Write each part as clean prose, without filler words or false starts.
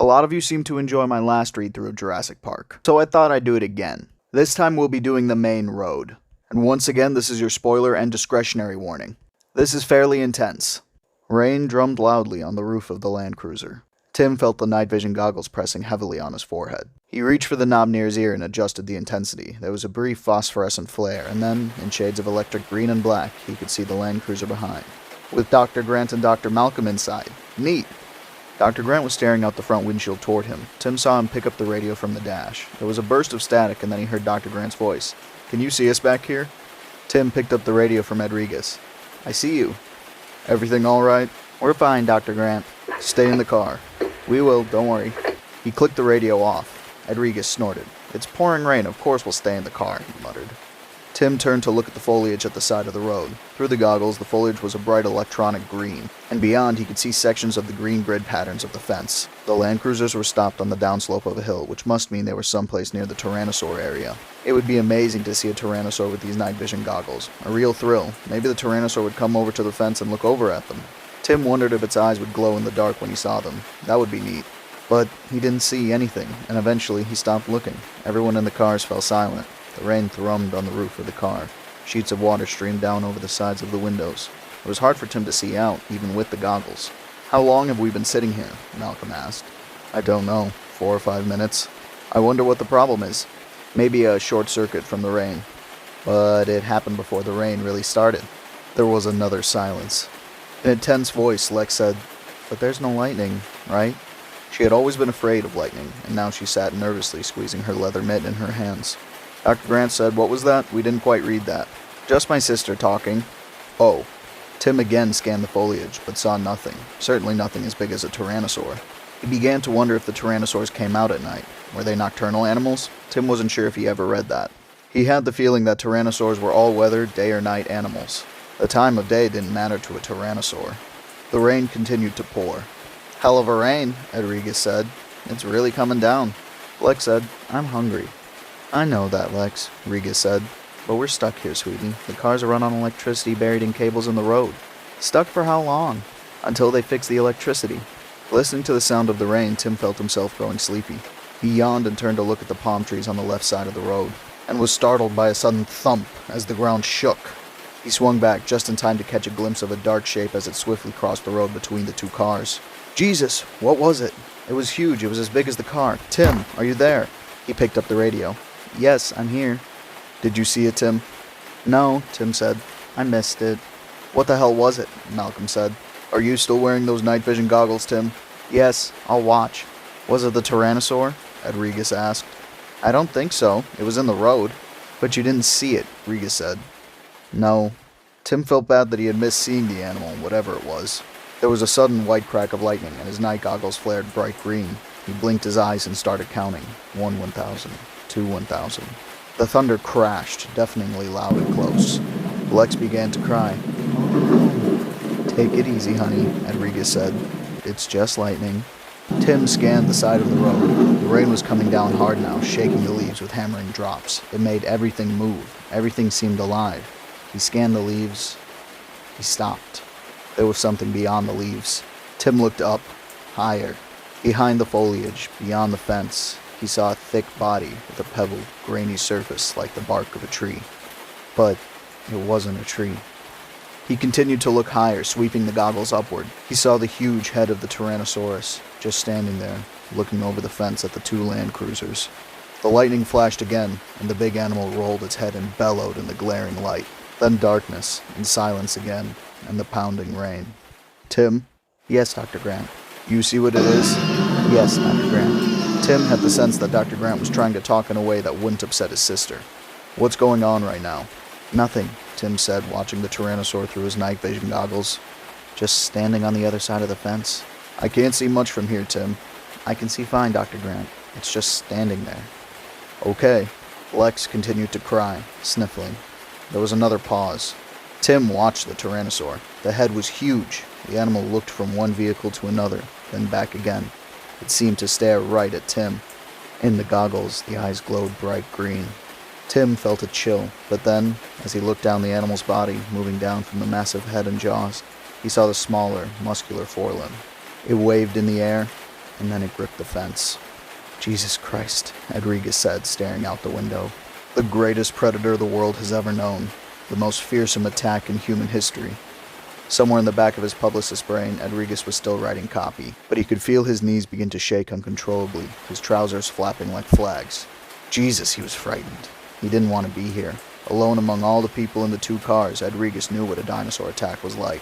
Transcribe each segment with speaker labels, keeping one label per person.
Speaker 1: A lot of you seem to enjoy my last read-through of Jurassic Park, so I thought I'd do it again. This time we'll be doing the main road. And once again, this is your spoiler and discretionary warning. This is fairly intense. Rain drummed loudly on the roof of the Land Cruiser. Tim felt the night vision goggles pressing heavily on his forehead. He reached for the knob near his ear and adjusted the intensity. There was a brief phosphorescent flare, and then, in shades of electric green and black, he could see the Land Cruiser behind, with Dr. Grant and Dr. Malcolm inside. Neat! Dr. Grant was staring out the front windshield toward him. Tim saw him pick up the radio from the dash. There was a burst of static, and then he heard Dr. Grant's voice. "Can you see us back here?" Tim picked up the radio from Rodriguez. "I see you." "Everything all right?" "We're fine, Dr. Grant." "Stay in the car." "We will, don't worry." He clicked the radio off. Rodriguez snorted. "It's pouring rain, of course we'll stay in the car," he muttered. Tim turned to look at the foliage at the side of the road. Through the goggles, the foliage was a bright electronic green, and beyond he could see sections of the green grid patterns of the fence. The Land Cruisers were stopped on the downslope of a hill, which must mean they were someplace near the Tyrannosaur area. It would be amazing to see a Tyrannosaur with these night vision goggles. A real thrill. Maybe the Tyrannosaur would come over to the fence and look over at them. Tim wondered if its eyes would glow in the dark when he saw them. That would be neat. But he didn't see anything, and eventually he stopped looking. Everyone in the cars fell silent. The rain thrummed on the roof of the car. Sheets of water streamed down over the sides of the windows. It was hard for Tim to see out, even with the goggles. "How long have we been sitting here?" Malcolm asked. "I don't know. 4 or 5 minutes. I wonder what the problem is. Maybe a short circuit from the rain." But it happened before the rain really started. There was another silence. In a tense voice, Lex said, "But there's no lightning, right?" She had always been afraid of lightning, and now she sat nervously squeezing her leather mitt in her hands. Dr. Grant said, "What was that? We didn't quite read that." "Just my sister talking." "Oh." Tim again scanned the foliage, but saw nothing. Certainly nothing as big as a tyrannosaur. He began to wonder if the tyrannosaurs came out at night. Were they nocturnal animals? Tim wasn't sure if he ever read that. He had the feeling that tyrannosaurs were all-weather, day or night animals. The time of day didn't matter to a tyrannosaur. The rain continued to pour. "Hell of a rain," Rodriguez said. "It's really coming down." Lex said, "I'm hungry." "I know that, Lex," Rodriguez said. "But we're stuck here, sweetie. The cars are run on electricity buried in cables in the road." "Stuck for how long?" "Until they fix the electricity." Listening to the sound of the rain, Tim felt himself growing sleepy. He yawned and turned to look at the palm trees on the left side of the road, and was startled by a sudden thump as the ground shook. He swung back just in time to catch a glimpse of a dark shape as it swiftly crossed the road between the two cars. Jesus, what was it? It was huge. It was as big as the car. "Tim, are you there?" He picked up the radio. "Yes, I'm here." "Did you see it, Tim?" "No," Tim said. "I missed it." "What the hell was it?" Malcolm said. "Are you still wearing those night vision goggles, Tim?" "Yes, I'll watch." "Was it the Tyrannosaur?" Rodriguez asked. "I don't think so. It was in the road." "But you didn't see it," Rodriguez said. "No." Tim felt bad that he had missed seeing the animal, whatever it was. There was a sudden white crack of lightning, and his night goggles flared bright green. He blinked his eyes and started counting. 1 1,000. 2 1,000. The thunder crashed, deafeningly loud and close. Lex began to cry. "Take it easy, honey," Rodriguez said. "It's just lightning." Tim scanned the side of the road. The rain was coming down hard now, shaking the leaves with hammering drops. It made everything move. Everything seemed alive. He scanned the leaves. He stopped. There was something beyond the leaves. Tim looked up, higher. Behind the foliage, beyond the fence, he saw a thick body with a pebbled, grainy surface like the bark of a tree. But it wasn't a tree. He continued to look higher, sweeping the goggles upward. He saw the huge head of the Tyrannosaurus, just standing there, looking over the fence at the two Land Cruisers. The lightning flashed again, and the big animal rolled its head and bellowed in the glaring light. Then darkness, and silence again, and the pounding rain. "Tim?" "Yes, Dr. Grant." "You see what it is?" "Yes, Dr. Grant." Tim had the sense that Dr. Grant was trying to talk in a way that wouldn't upset his sister. "What's going on right now?" "Nothing," Tim said, watching the Tyrannosaur through his night vision goggles. "Just standing on the other side of the fence." "I can't see much from here, Tim." "I can see fine, Dr. Grant. It's just standing there." "Okay." Lex continued to cry, sniffling. There was another pause. Tim watched the Tyrannosaur. The head was huge. The animal looked from one vehicle to another, then back again. It seemed to stare right at Tim. In the goggles, the eyes glowed bright green. Tim felt a chill, but then, as he looked down the animal's body, moving down from the massive head and jaws, he saw the smaller, muscular forelimb. It waved in the air, and then it gripped the fence. Jesus Christ, Rodriguez said, staring out the window. The greatest predator the world has ever known. The most fearsome attack in human history. Somewhere in the back of his publicist's brain, Rodriguez was still writing copy, but he could feel his knees begin to shake uncontrollably, his trousers flapping like flags. Jesus, he was frightened. He didn't want to be here. Alone among all the people in the two cars, Rodriguez knew what a dinosaur attack was like.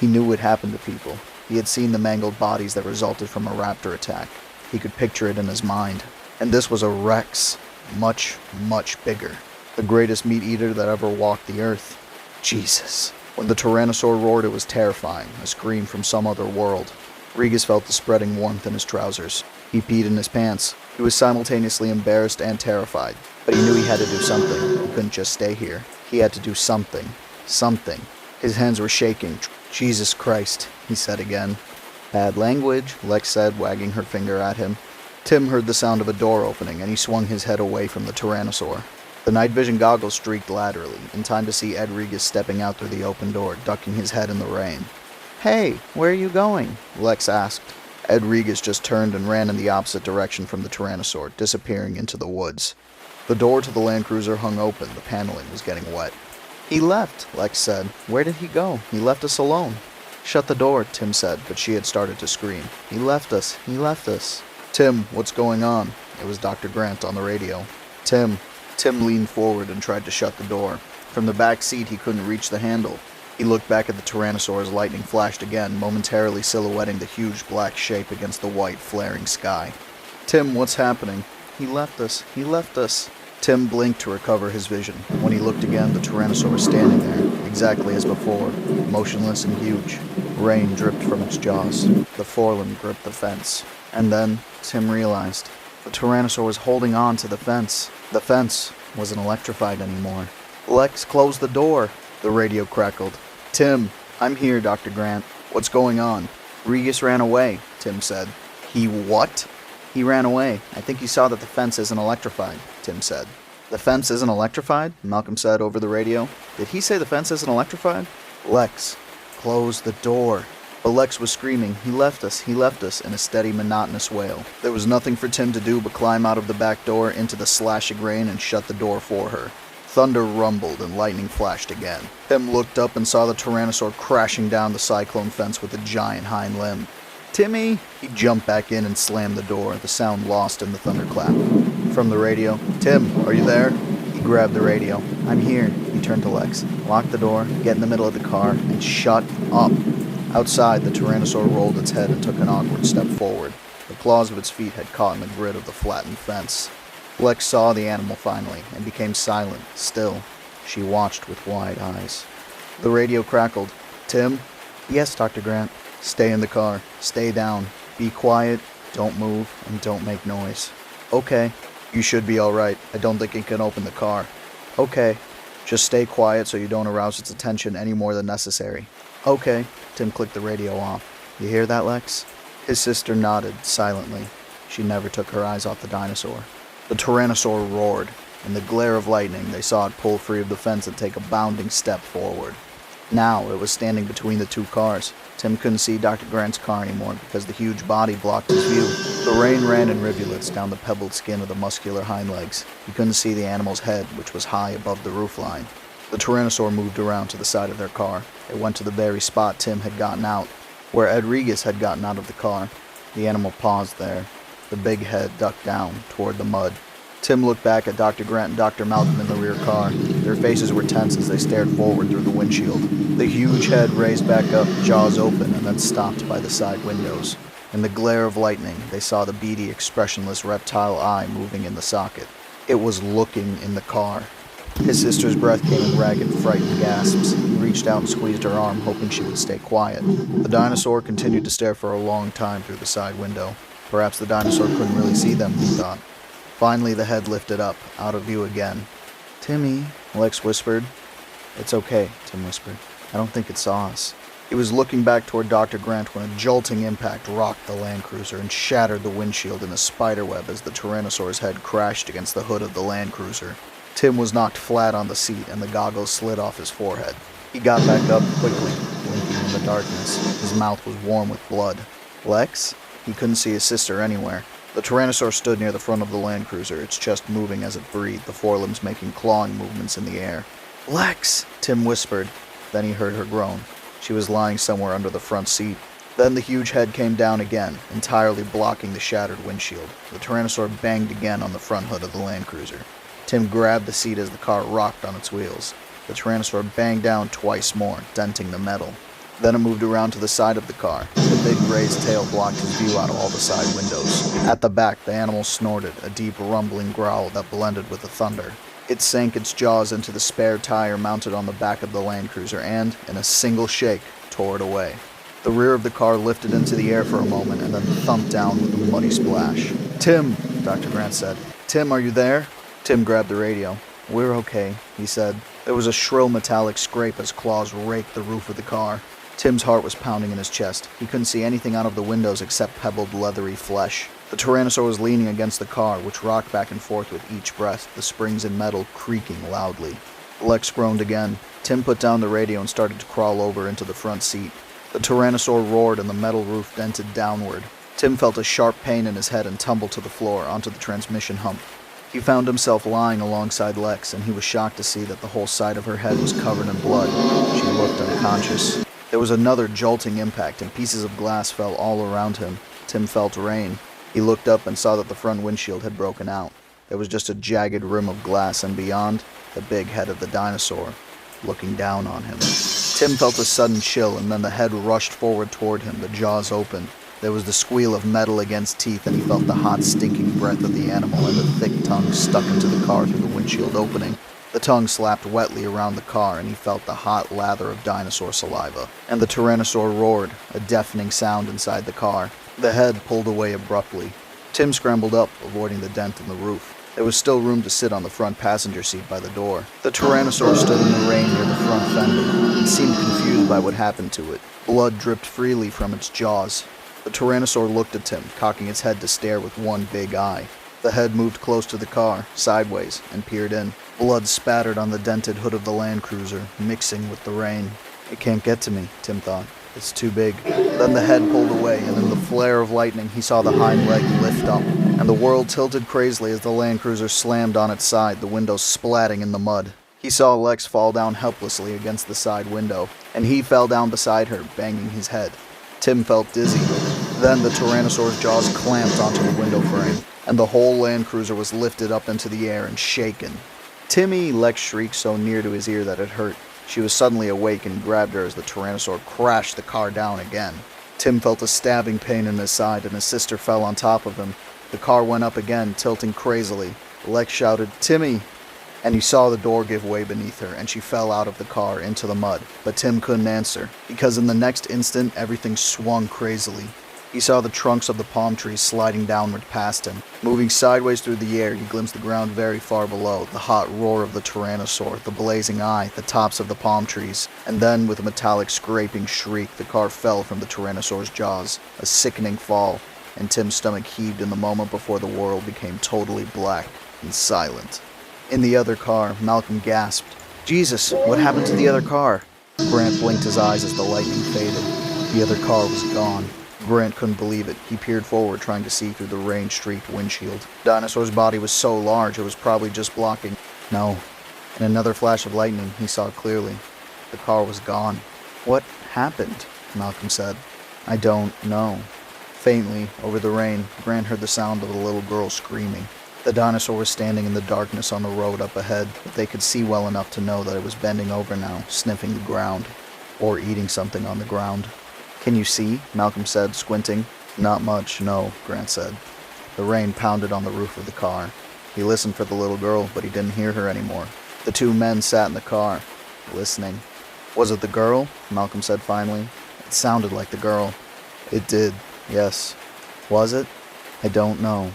Speaker 1: He knew what happened to people. He had seen the mangled bodies that resulted from a raptor attack. He could picture it in his mind. And this was a Rex. Much, much bigger. The greatest meat-eater that ever walked the earth. Jesus. When the Tyrannosaur roared, it was terrifying, a scream from some other world. Rodriguez felt the spreading warmth in his trousers. He peed in his pants. He was simultaneously embarrassed and terrified. But he knew he had to do something. He couldn't just stay here. He had to do something. Something. His hands were shaking. Jesus Christ, he said again. Bad language, Lex said, wagging her finger at him. Tim heard the sound of a door opening, and he swung his head away from the Tyrannosaur. The night vision goggles streaked laterally, in time to see Rodriguez stepping out through the open door, ducking his head in the rain. Hey, where are you going? Lex asked. Rodriguez just turned and ran in the opposite direction from the Tyrannosaur, disappearing into the woods. The door to the Land Cruiser hung open, the paneling was getting wet. He left, Lex said. Where did he go? He left us alone. Shut the door, Tim said, but she had started to scream. He left us. He left us. Tim, what's going on? It was Dr. Grant on the radio. Tim leaned forward and tried to shut the door. From the back seat, he couldn't reach the handle. He looked back at the Tyrannosaur as lightning flashed again, momentarily silhouetting the huge black shape against the white, flaring sky. Tim, what's happening? He left us. He left us. Tim blinked to recover his vision. When he looked again, the Tyrannosaur was standing there, exactly as before, motionless and huge. Rain dripped from its jaws. The forelimb gripped the fence. And then, Tim realized, the Tyrannosaur was holding on to the fence. The fence wasn't electrified anymore. Lex, close the door, the radio crackled. Tim, I'm here, Dr. Grant. What's going on? Rodriguez ran away, Tim said. He what? He ran away. I think he saw that the fence isn't electrified, Tim said. The fence isn't electrified? Malcolm said over the radio. Did he say the fence isn't electrified? Lex, close the door. But Lex was screaming, he left us, in a steady, monotonous wail. There was nothing for Tim to do but climb out of the back door into the slashing rain and shut the door for her. Thunder rumbled and lightning flashed again. Tim looked up and saw the Tyrannosaur crashing down the cyclone fence with a giant hind limb. Timmy! He jumped back in and slammed the door, the sound lost in the thunderclap. From the radio, Tim, are you there? He grabbed the radio. I'm here, he turned to Lex. Lock the door, get in the middle of the car, and shut up. Outside, the Tyrannosaur rolled its head and took an awkward step forward. The claws of its feet had caught in the grit of the flattened fence. Lex saw the animal finally, and became silent, still. She watched with wide eyes. The radio crackled. Tim? Yes, Dr. Grant. Stay in the car. Stay down. Be quiet. Don't move, and don't make noise. Okay. You should be alright. I don't think it can open the car. Okay. Just stay quiet so you don't arouse its attention any more than necessary. Okay. Tim clicked the radio off. You hear that, Lex? His sister nodded, silently. She never took her eyes off the dinosaur. The Tyrannosaur roared. In the glare of lightning, they saw it pull free of the fence and take a bounding step forward. Now, it was standing between the two cars. Tim couldn't see Dr. Grant's car anymore because the huge body blocked his view. The rain ran in rivulets down the pebbled skin of the muscular hind legs. He couldn't see the animal's head, which was high above the roofline. The Tyrannosaur moved around to the side of their car. It went to the very spot Tim had gotten out, where Rodriguez had gotten out of the car. The animal paused there, the big head ducked down toward the mud. Tim looked back at Dr. Grant and Dr. Malcolm in the rear car. Their faces were tense as they stared forward through the windshield. The huge head raised back up, jaws open, and then stopped by the side windows. In the glare of lightning, they saw the beady, expressionless reptile eye moving in the socket. It was looking in the car. His sister's breath came in ragged, frightened gasps. He reached out and squeezed her arm, hoping she would stay quiet. The dinosaur continued to stare for a long time through the side window. Perhaps the dinosaur couldn't really see them, he thought. Finally, the head lifted up, out of view again. Timmy, Lex whispered. It's okay, Tim whispered. I don't think it saw us. He was looking back toward Dr. Grant when a jolting impact rocked the Land Cruiser and shattered the windshield in a spiderweb as the Tyrannosaur's head crashed against the hood of the Land Cruiser. Tim was knocked flat on the seat and the goggles slid off his forehead. He got back up quickly, blinking in the darkness. His mouth was warm with blood. Lex? He couldn't see his sister anywhere. The Tyrannosaur stood near the front of the Land Cruiser, its chest moving as it breathed, the forelimbs making clawing movements in the air. "Lex!" Tim whispered. Then he heard her groan. She was lying somewhere under the front seat. Then the huge head came down again, entirely blocking the shattered windshield. The Tyrannosaur banged again on the front hood of the Land Cruiser. Tim grabbed the seat as the car rocked on its wheels. The Tyrannosaur banged down twice more, denting the metal. Then it moved around to the side of the car. The big raised tail blocked his view out of all the side windows. At the back, the animal snorted, a deep rumbling growl that blended with the thunder. It sank its jaws into the spare tire mounted on the back of the Land Cruiser and, in a single shake, tore it away. The rear of the car lifted into the air for a moment and then thumped down with a muddy splash. "Tim," Dr. Grant said. "Tim, are you there?" Tim grabbed the radio. "We're okay," he said. There was a shrill metallic scrape as claws raked the roof of the car. Tim's heart was pounding in his chest. He couldn't see anything out of the windows except pebbled, leathery flesh. The Tyrannosaur was leaning against the car, which rocked back and forth with each breath, the springs in metal creaking loudly. Lex groaned again. Tim put down the radio and started to crawl over into the front seat. The Tyrannosaur roared and the metal roof dented downward. Tim felt a sharp pain in his head and tumbled to the floor, onto the transmission hump. He found himself lying alongside Lex, and he was shocked to see that the whole side of her head was covered in blood. She looked unconscious. There was another jolting impact, and pieces of glass fell all around him. Tim felt rain. He looked up and saw that the front windshield had broken out. There was just a jagged rim of glass, and beyond, the big head of the dinosaur, looking down on him. Tim felt a sudden chill, and then the head rushed forward toward him, the jaws open. There was the squeal of metal against teeth, and he felt the hot, stinking breath of the animal and the thick tongue stuck into the car through the windshield opening. The tongue slapped wetly around the car, and he felt the hot lather of dinosaur saliva. And the Tyrannosaur roared, a deafening sound inside the car. The head pulled away abruptly. Tim scrambled up, avoiding the dent in the roof. There was still room to sit on the front passenger seat by the door. The Tyrannosaur stood in the rain near the front fender. It seemed confused by what happened to it. Blood dripped freely from its jaws. The Tyrannosaur looked at Tim, cocking its head to stare with one big eye. The head moved close to the car, sideways, and peered in. Blood spattered on the dented hood of the Land Cruiser, mixing with the rain. "It can't get to me," Tim thought. "It's too big." Then the head pulled away, and in the flare of lightning he saw the hind leg lift up, and the world tilted crazily as the Land Cruiser slammed on its side, the window splatting in the mud. He saw Lex fall down helplessly against the side window, and he fell down beside her, banging his head. Tim felt dizzy. Then the Tyrannosaur's jaws clamped onto the window frame, and the whole Land Cruiser was lifted up into the air and shaken. "Timmy!" Lex shrieked so near to his ear that it hurt. She was suddenly awake and grabbed her as the Tyrannosaur crashed the car down again. Tim felt a stabbing pain in his side, and his sister fell on top of him. The car went up again, tilting crazily. Lex shouted, "Timmy!" And he saw the door give way beneath her, and she fell out of the car into the mud. But Tim couldn't answer, because in the next instant everything swung crazily. He saw the trunks of the palm trees sliding downward past him. Moving sideways through the air, he glimpsed the ground very far below, the hot roar of the Tyrannosaur, the blazing eye, the tops of the palm trees. And then, with a metallic scraping shriek, the car fell from the Tyrannosaur's jaws, a sickening fall, and Tim's stomach heaved in the moment before the world became totally black and silent. In the other car, Malcolm gasped. "Jesus, what happened to the other car?" Grant blinked his eyes as the lightning faded. The other car was gone. Grant couldn't believe it. He peered forward, trying to see through the rain-streaked windshield. Dinosaur's body was so large it was probably just blocking. No. In another flash of lightning, he saw clearly. The car was gone. "What happened?" Malcolm said. "I don't know." Faintly, over the rain, Grant heard the sound of a little girl screaming. The dinosaur was standing in the darkness on the road up ahead, but they could see well enough to know that it was bending over now, sniffing the ground. Or eating something on the ground. "Can you see?" Malcolm said, squinting. "Not much, no," Grant said. The rain pounded on the roof of the car. He listened for the little girl, but he didn't hear her anymore. The two men sat in the car, listening. "Was it the girl?" Malcolm said finally. "It sounded like the girl." "It did, yes." "Was it?" "I don't know."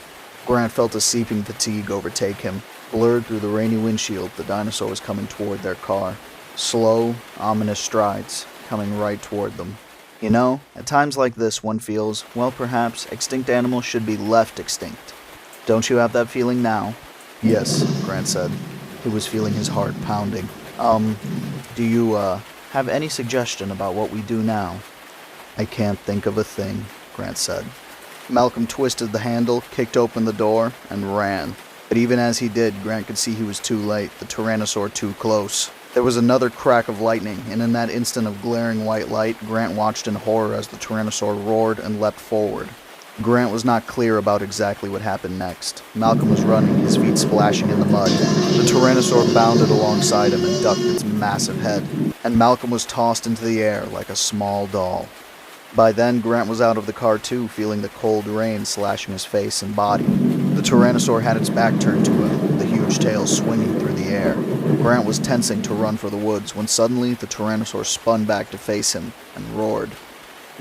Speaker 1: Grant felt a seeping fatigue overtake him. Blurred through the rainy windshield, the dinosaur was coming toward their car. Slow, ominous strides, coming right toward them. You know, at times like this one feels, well, perhaps extinct animals should be left extinct. Don't you have that feeling now? "Yes," Grant said. He was feeling his heart pounding. Do you, have any suggestion about what we do now?" "I can't think of a thing," Grant said. Malcolm twisted the handle, kicked open the door, and ran. But even as he did, Grant could see he was too late, the Tyrannosaur too close. There was another crack of lightning, and in that instant of glaring white light, Grant watched in horror as the Tyrannosaur roared and leapt forward. Grant was not clear about exactly what happened next. Malcolm was running, his feet splashing in the mud. The Tyrannosaur bounded alongside him and ducked its massive head, and Malcolm was tossed into the air like a small doll. By then, Grant was out of the car too, feeling the cold rain slashing his face and body. The Tyrannosaur had its back turned to him, the huge tail swinging through the air. Grant was tensing to run for the woods when suddenly the Tyrannosaur spun back to face him and roared.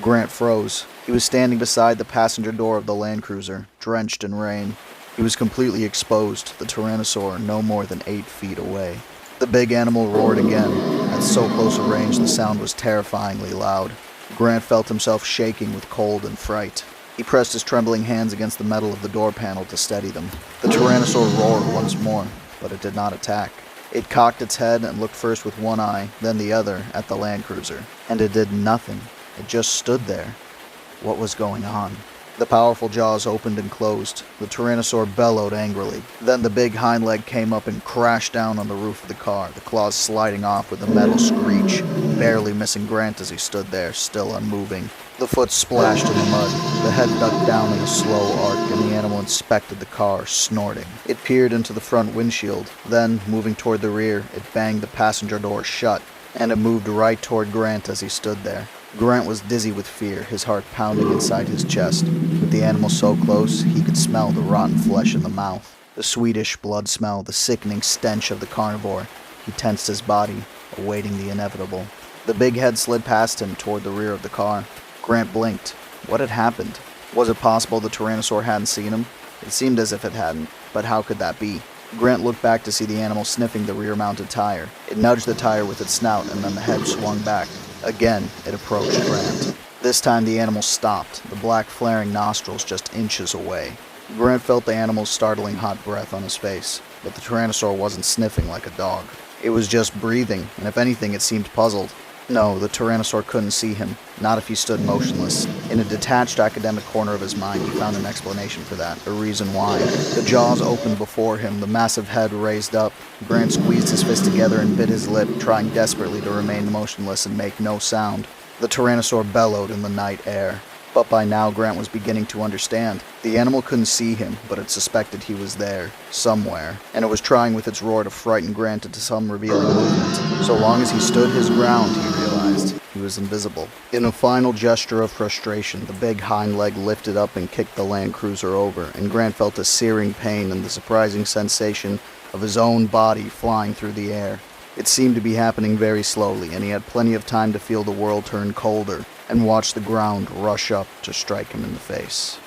Speaker 1: Grant froze. He was standing beside the passenger door of the Land Cruiser, drenched in rain. He was completely exposed, the Tyrannosaur no more than 8 feet away. The big animal roared again. At so close a range, the sound was terrifyingly loud. Grant felt himself shaking with cold and fright. He pressed his trembling hands against the metal of the door panel to steady them. The Tyrannosaur roared once more, but it did not attack. It cocked its head and looked first with one eye, then the other, at the Land Cruiser. And it did nothing. It just stood there. What was going on? The powerful jaws opened and closed. The Tyrannosaur bellowed angrily. Then the big hind leg came up and crashed down on the roof of the car, the claws sliding off with a metal screech, barely missing Grant as he stood there, still unmoving. The foot splashed in the mud. The head ducked down in a slow arc, and the animal inspected the car, snorting. It peered into the front windshield. Then, moving toward the rear, it banged the passenger door shut, and it moved right toward Grant as he stood there. Grant was dizzy with fear, his heart pounding inside his chest. With the animal so close, he could smell the rotten flesh in the mouth. The sweetish blood smell, the sickening stench of the carnivore. He tensed his body, awaiting the inevitable. The big head slid past him toward the rear of the car. Grant blinked. What had happened? Was it possible the Tyrannosaur hadn't seen him? It seemed as if it hadn't, but how could that be? Grant looked back to see the animal sniffing the rear-mounted tire. It nudged the tire with its snout, and then the head swung back. Again, it approached Grant. This time the animal stopped, the black flaring nostrils just inches away. Grant felt the animal's startling hot breath on his face, but the Tyrannosaur wasn't sniffing like a dog. It was just breathing, and if anything it seemed puzzled. No, the Tyrannosaur couldn't see him, not if he stood motionless. In a detached academic corner of his mind, he found an explanation for that, a reason why. The jaws opened before him, the massive head raised up. Grant squeezed his fist together and bit his lip, trying desperately to remain motionless and make no sound. The Tyrannosaur bellowed in the night air. But by now, Grant was beginning to understand. The animal couldn't see him, but it suspected he was there, somewhere, and it was trying with its roar to frighten Grant into some revealing movement. So long as he stood his ground, he realized, he was invisible. In a final gesture of frustration, the big hind leg lifted up and kicked the Land Cruiser over, and Grant felt a searing pain and the surprising sensation of his own body flying through the air. It seemed to be happening very slowly, and he had plenty of time to feel the world turn colder and watch the ground rush up to strike him in the face.